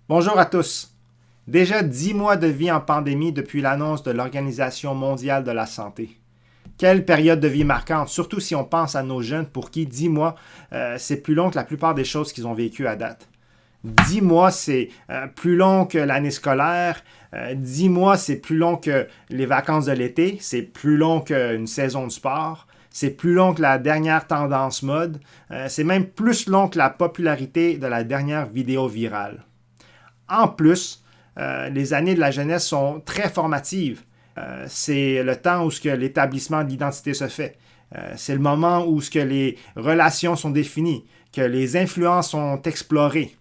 Bonjour à tous. Déjà 10 mois de vie en pandémie depuis l'annonce de l'Organisation mondiale de la santé. Quelle période de vie marquante, surtout si on pense à nos jeunes pour qui 10 mois, c'est plus long que la plupart des choses qu'ils ont vécues à date. 10 mois, c'est plus long que l'année scolaire. 10 mois, c'est plus long que les vacances de l'été. C'est plus long qu'une saison de sport. C'est plus long que la dernière tendance mode. C'est même plus long que la popularité de la dernière vidéo virale. En plus, les années de la jeunesse sont très formatives. C'est le temps où l'établissement de l'identité se fait. C'est le moment où les relations sont définies, que les influences sont explorées.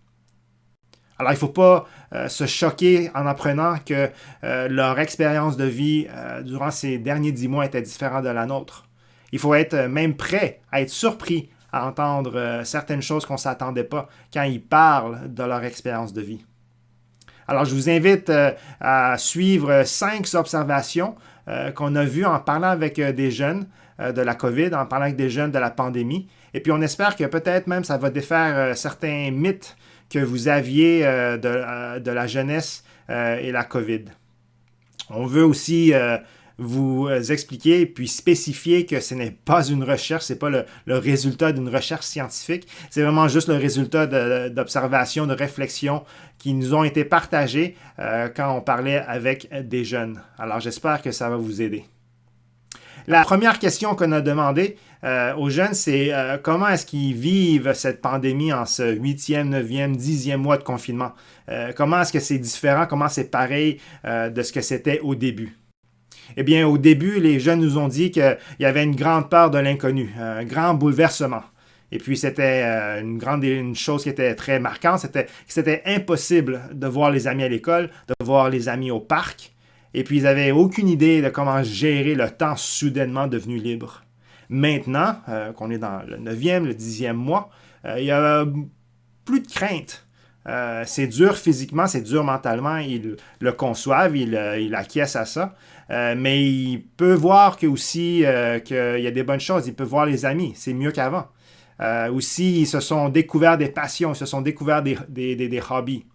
Alors, il ne faut pas se choquer en apprenant que leur expérience de vie durant ces derniers 10 mois était différente de la nôtre. Il faut être même prêt à être surpris à entendre certaines choses qu'on ne s'attendait pas quand ils parlent de leur expérience de vie. Alors, je vous invite à suivre 5 observations qu'on a vues en parlant avec des jeunes de la COVID, en parlant avec des jeunes de la pandémie. Et puis, on espère que peut-être même ça va défaire certains mythes que vous aviez de la jeunesse et la COVID. On veut aussi vous expliquer puis spécifier que ce n'est pas une recherche, ce n'est pas le résultat d'une recherche scientifique, c'est vraiment juste le résultat d'observations, de réflexions qui nous ont été partagées quand on parlait avec des jeunes. Alors j'espère que ça va vous aider. La première question qu'on a demandé aux jeunes, c'est comment est-ce qu'ils vivent cette pandémie en ce 8e, 9e, 10e mois de confinement? Comment est-ce que c'est différent? Comment c'est pareil de ce que c'était au début? Eh bien, au début, les jeunes nous ont dit qu'il y avait une grande peur de l'inconnu, un grand bouleversement. Et puis, c'était une chose qui était très marquante, c'était impossible de voir les amis à l'école, de voir les amis au parc. Et puis, ils n'avaient aucune idée de comment gérer le temps soudainement devenu libre. Maintenant, qu'on est dans le 9e, le 10e mois, il y a plus de crainte. C'est dur physiquement, c'est dur mentalement, ils le conçoivent, ils acquiescent à ça. Mais il peut voir qu'il y a des bonnes choses, il peut voir les amis, c'est mieux qu'avant. Aussi, ils se sont découverts des passions, ils se sont découverts des hobbies.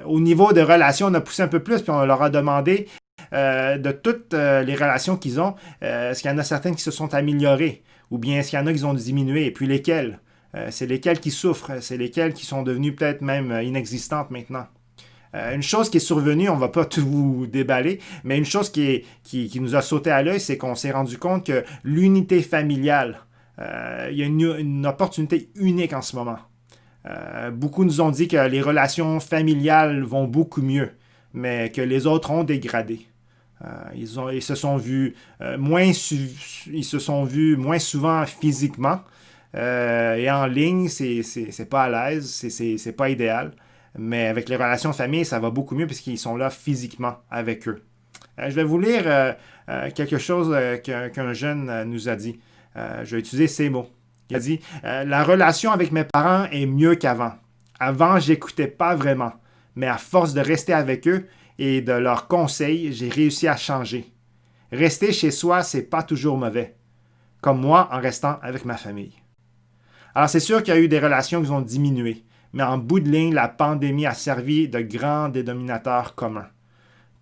Au niveau de relations, on a poussé un peu plus, puis on leur a demandé de toutes les relations qu'ils ont, est-ce qu'il y en a certaines qui se sont améliorées, ou bien est-ce qu'il y en a qui ont diminué, et puis lesquelles? C'est lesquelles qui souffrent, c'est lesquelles qui sont devenues peut-être même inexistantes maintenant. Une chose qui est survenue, on ne va pas tout vous déballer, mais une chose qui nous a sauté à l'œil, c'est qu'on s'est rendu compte que l'unité familiale, il y a une opportunité unique en ce moment. Beaucoup nous ont dit que les relations familiales vont beaucoup mieux, mais que les autres ont dégradé. Ils se sont vus moins souvent physiquement, et en ligne, c'est pas à l'aise, c'est pas idéal. Mais avec les relations de famille, ça va beaucoup mieux puisqu'ils sont là physiquement avec eux. Je vais vous lire quelque chose qu'un jeune nous a dit. Je vais utiliser ces mots. Il a dit la relation avec mes parents est mieux qu'avant. Avant, j'écoutais pas vraiment. Mais à force de rester avec eux et de leurs conseils, j'ai réussi à changer. Rester chez soi, c'est pas toujours mauvais. Comme moi en restant avec ma famille. Alors, c'est sûr qu'il y a eu des relations qui ont diminué. Mais en bout de ligne, la pandémie a servi de grand dénominateur commun.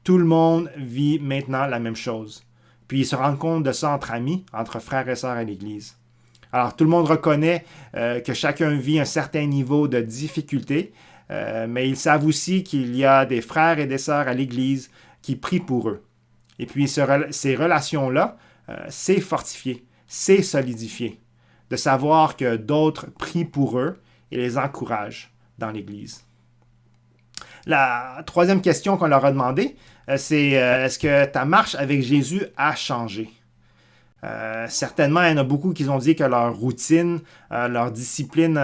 Tout le monde vit maintenant la même chose. Puis ils se rendent compte de ça entre amis, entre frères et sœurs à l'Église. Alors tout le monde reconnaît que chacun vit un certain niveau de difficulté, mais ils savent aussi qu'il y a des frères et des sœurs à l'Église qui prient pour eux. Et puis ces relations-là, c'est fortifié, c'est solidifié, de savoir que d'autres prient pour eux et les encouragent dans l'Église. La troisième question qu'on leur a demandé, c'est est-ce que ta marche avec Jésus a changé? Certainement, il y en a beaucoup qui ont dit que leur routine, leur discipline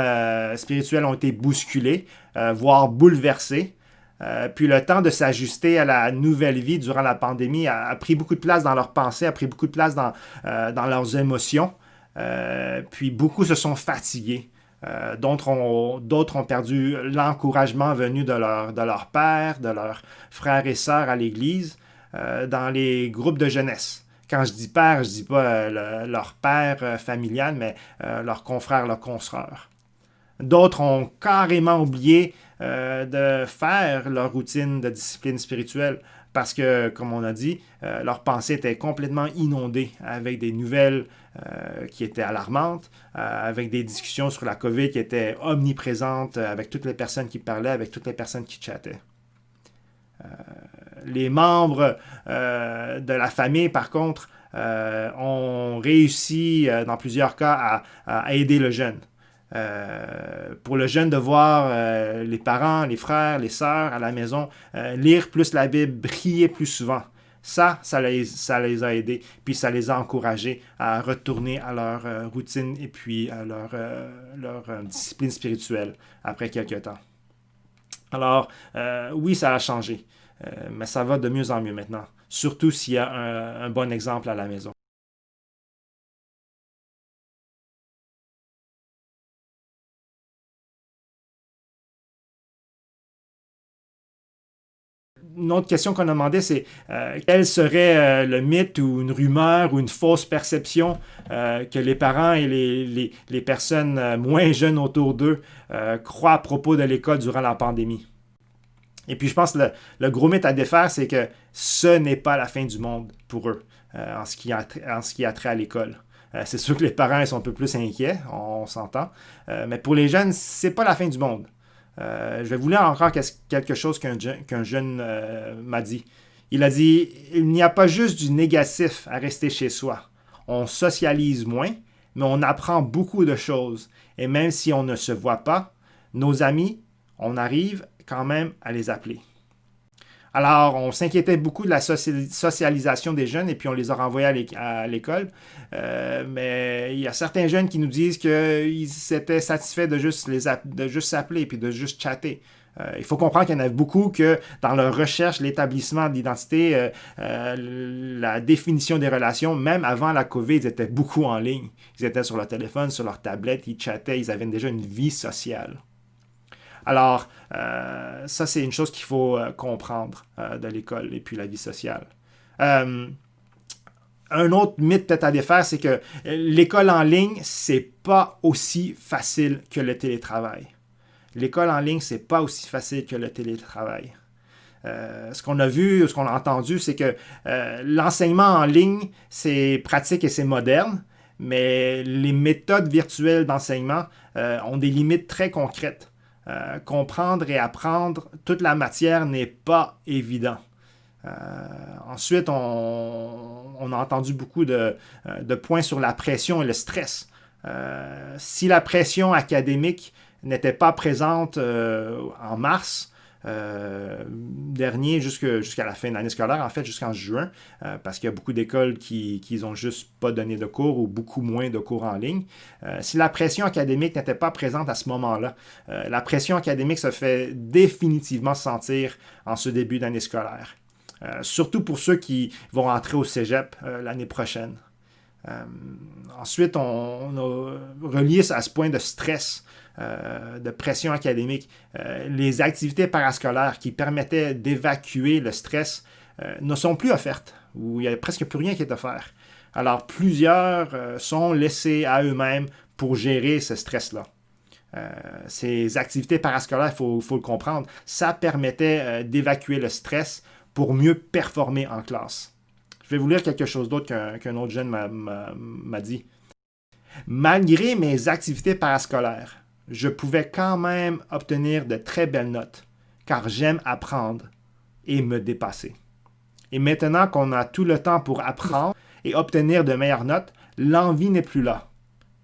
spirituelle ont été bousculées, voire bouleversées. Puis le temps de s'ajuster à la nouvelle vie durant la pandémie a pris beaucoup de place dans leurs pensées, a pris beaucoup de place dans leurs émotions. Puis beaucoup se sont fatigués. D'autres ont perdu l'encouragement venu de leur père, de leurs frères et sœurs à l'Église, dans les groupes de jeunesse. Quand je dis père, je ne dis pas leur père familial, mais leurs confrères, leurs consoeurs. D'autres ont carrément oublié de faire leur routine de discipline spirituelle parce que, comme on a dit, leur pensée était complètement inondée avec des nouvelles qui étaient alarmantes, avec des discussions sur la COVID qui étaient omniprésentes, avec toutes les personnes qui parlaient, avec toutes les personnes qui chattaient. Les membres de la famille, par contre, ont réussi, dans plusieurs cas, à aider le jeune. Pour le jeune de voir les parents, les frères, les sœurs à la maison lire plus la Bible, prier plus souvent. Ça les a aidés, puis ça les a encouragés à retourner à leur routine et puis à leur discipline spirituelle après quelques temps. Alors, oui, ça a changé, mais ça va de mieux en mieux maintenant, surtout s'il y a un bon exemple à la maison. Une autre question qu'on a demandé, c'est quel serait le mythe ou une rumeur ou une fausse perception que les parents et les personnes moins jeunes autour d'eux croient à propos de l'école durant la pandémie. Et puis je pense que le gros mythe à défaire, c'est que ce n'est pas la fin du monde pour eux en ce qui a trait à l'école. C'est sûr que les parents ils sont un peu plus inquiets, on s'entend, mais pour les jeunes, c'est pas la fin du monde. Je vais vous lire encore quelque chose qu'un jeune m'a dit. Il a dit, il n'y a pas juste du négatif à rester chez soi. On socialise moins, mais on apprend beaucoup de choses. Et même si on ne se voit pas, nos amis, on arrive quand même à les appeler. Alors, on s'inquiétait beaucoup de la socialisation des jeunes et puis on les a renvoyés à l'école. Mais il y a certains jeunes qui nous disent qu'ils s'étaient satisfaits de juste s'appeler et puis de juste chatter. Il faut comprendre qu'il y en a beaucoup que dans leur recherche, l'établissement d'identité, la définition des relations, même avant la COVID, ils étaient beaucoup en ligne. Ils étaient sur leur téléphone, sur leur tablette, ils chattaient, ils avaient déjà une vie sociale. Alors, ça, c'est une chose qu'il faut comprendre de l'école et puis la vie sociale. Un autre mythe peut-être à défaire, c'est que l'école en ligne, c'est pas aussi facile que le télétravail. L'école en ligne, c'est pas aussi facile que le télétravail. Ce qu'on a vu, ce qu'on a entendu, c'est que l'enseignement en ligne, c'est pratique et c'est moderne, mais les méthodes virtuelles d'enseignement ont des limites très concrètes. Comprendre et apprendre toute la matière n'est pas évident. Ensuite, on a entendu beaucoup de points sur la pression et le stress. Si la pression académique n'était pas présente en mars dernier jusqu'à la fin de l'année scolaire, en fait jusqu'en juin, parce qu'il y a beaucoup d'écoles qui n'ont juste pas donné de cours ou beaucoup moins de cours en ligne. Si la pression académique n'était pas présente à ce moment-là, la pression académique se fait définitivement sentir en ce début d'année scolaire. Surtout pour ceux qui vont rentrer au cégep l'année prochaine. Ensuite, on a relié à ce point de stress, de pression académique. Les activités parascolaires qui permettaient d'évacuer le stress ne sont plus offertes, ou il n'y a presque plus rien qui est offert. Alors, plusieurs sont laissés à eux-mêmes pour gérer ce stress-là. Ces activités parascolaires, il faut le comprendre, ça permettait d'évacuer le stress pour mieux performer en classe. Je vais vous lire quelque chose d'autre qu'un autre jeune m'a dit. Malgré mes activités parascolaires, je pouvais quand même obtenir de très belles notes, car j'aime apprendre et me dépasser. Et maintenant qu'on a tout le temps pour apprendre et obtenir de meilleures notes, l'envie n'est plus là.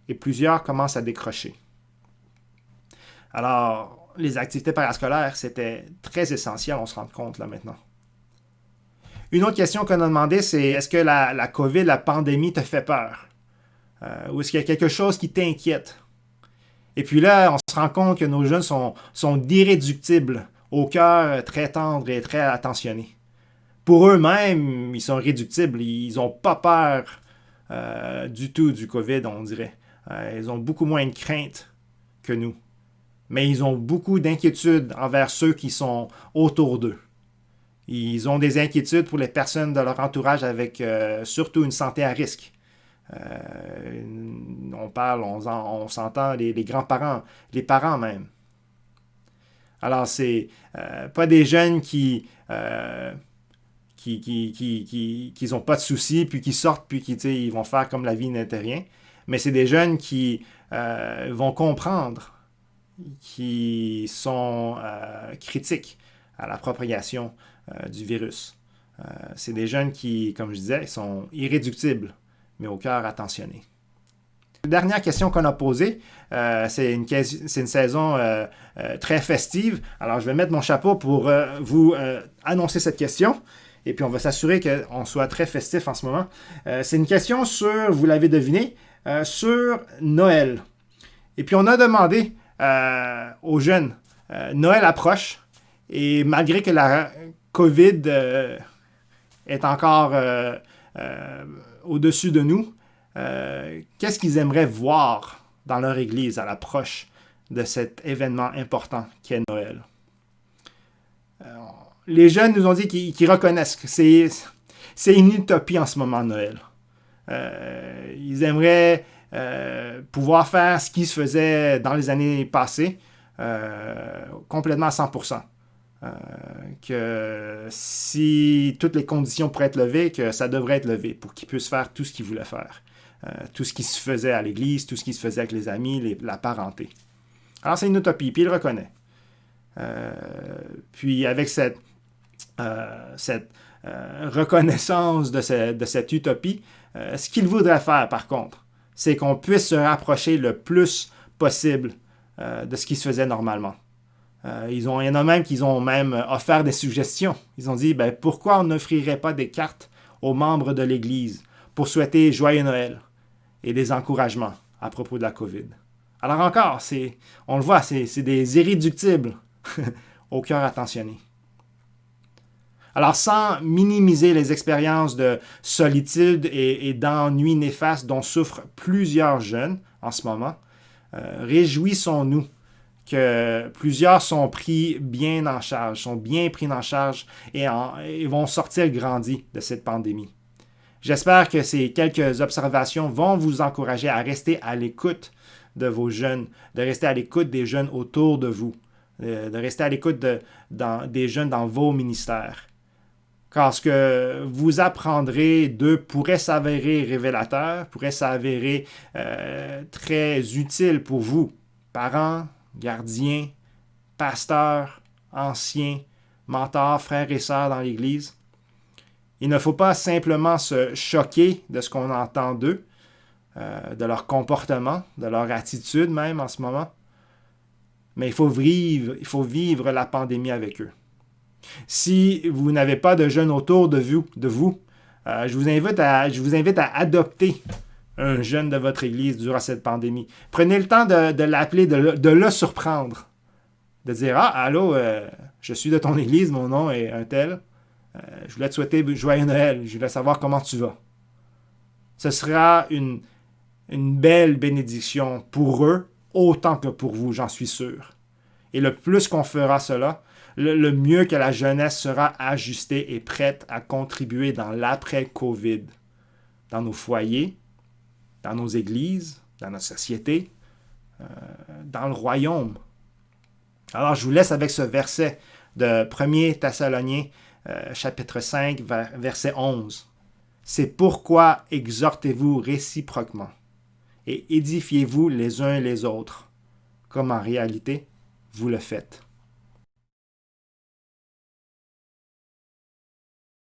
Et plusieurs commencent à décrocher. Alors, les activités parascolaires, c'était très essentiel, on se rend compte là maintenant. Une autre question qu'on a demandé, c'est est-ce que la COVID, la pandémie te fait peur? Ou est-ce qu'il y a quelque chose qui t'inquiète? Et puis là, on se rend compte que nos jeunes sont irréductibles, au cœur très tendre et très attentionné. Pour eux-mêmes, ils sont réductibles, ils n'ont pas peur du tout du COVID, on dirait. Ils ont beaucoup moins de crainte que nous. Mais ils ont beaucoup d'inquiétudes envers ceux qui sont autour d'eux. Ils ont des inquiétudes pour les personnes de leur entourage avec surtout une santé à risque. On s'entend les grands-parents, les parents même. Alors, c'est pas des jeunes qui n'ont pas de soucis, puis qui sortent, puis qui ils vont faire comme la vie n'était rien. Mais c'est des jeunes qui vont comprendre, qui sont critiques à la propagation du virus. C'est des jeunes qui, comme je disais, sont irréductibles, mais au cœur attentionné. La dernière question qu'on a posée, c'est une saison très festive. Alors, je vais mettre mon chapeau pour vous annoncer cette question. Et puis, on va s'assurer qu'on soit très festif en ce moment. C'est une question sur, vous l'avez deviné, sur Noël. Et puis, on a demandé aux jeunes, Noël approche, et malgré que la COVID est encore au-dessus de nous, qu'est-ce qu'ils aimeraient voir dans leur église à l'approche de cet événement important qu'est Noël? Les jeunes nous ont dit qu'ils reconnaissent que c'est une utopie en ce moment, Noël. Ils aimeraient pouvoir faire ce qui se faisait dans les années passées, complètement à 100%. Que si toutes les conditions pourraient être levées, que ça devrait être levé pour qu'ils puissent faire tout ce qu'ils voulaient faire. Tout ce qui se faisait à l'église, tout ce qui se faisait avec les amis, la parenté. Alors c'est une utopie, puis il le reconnaît. Puis avec cette reconnaissance de cette utopie, ce qu'il voudrait faire par contre, c'est qu'on puisse se rapprocher le plus possible de ce qui se faisait normalement. Il y en a même qui ont même offert des suggestions. Ils ont dit, pourquoi on n'offrirait pas des cartes aux membres de l'Église pour souhaiter Joyeux Noël et des encouragements à propos de la COVID. Alors encore, on le voit, c'est des irréductibles au cœur attentionné. Alors sans minimiser les expériences de solitude et d'ennui néfaste dont souffrent plusieurs jeunes en ce moment, réjouissons-nous que plusieurs sont bien pris en charge et vont sortir grandis de cette pandémie. J'espère que ces quelques observations vont vous encourager à rester à l'écoute de vos jeunes, de rester à l'écoute des jeunes autour de vous, de rester à l'écoute des jeunes dans vos ministères. Car ce que vous apprendrez d'eux pourrait s'avérer révélateur, pourrait s'avérer très utile pour vous, parents, gardiens, pasteurs, anciens, mentors, frères et sœurs dans l'Église. Il ne faut pas simplement se choquer de ce qu'on entend d'eux, de leur comportement, de leur attitude même en ce moment, mais il faut vivre la pandémie avec eux. Si vous n'avez pas de jeunes autour de vous, je vous invite à adopter un jeune de votre église durant cette pandémie. Prenez le temps de l'appeler, de le surprendre. De dire, allô, je suis de ton église, mon nom est un tel. Je voulais te souhaiter Joyeux Noël. Je voulais savoir comment tu vas. Ce sera une belle bénédiction pour eux, autant que pour vous, j'en suis sûr. Et le plus qu'on fera cela, le mieux que la jeunesse sera ajustée et prête à contribuer dans l'après-COVID, dans nos foyers, dans nos églises, dans notre société, dans le royaume. Alors, je vous laisse avec ce verset de 1 Thessaloniens, chapitre 5, verset 11. C'est pourquoi exhortez-vous réciproquement et édifiez-vous les uns les autres, comme en réalité vous le faites.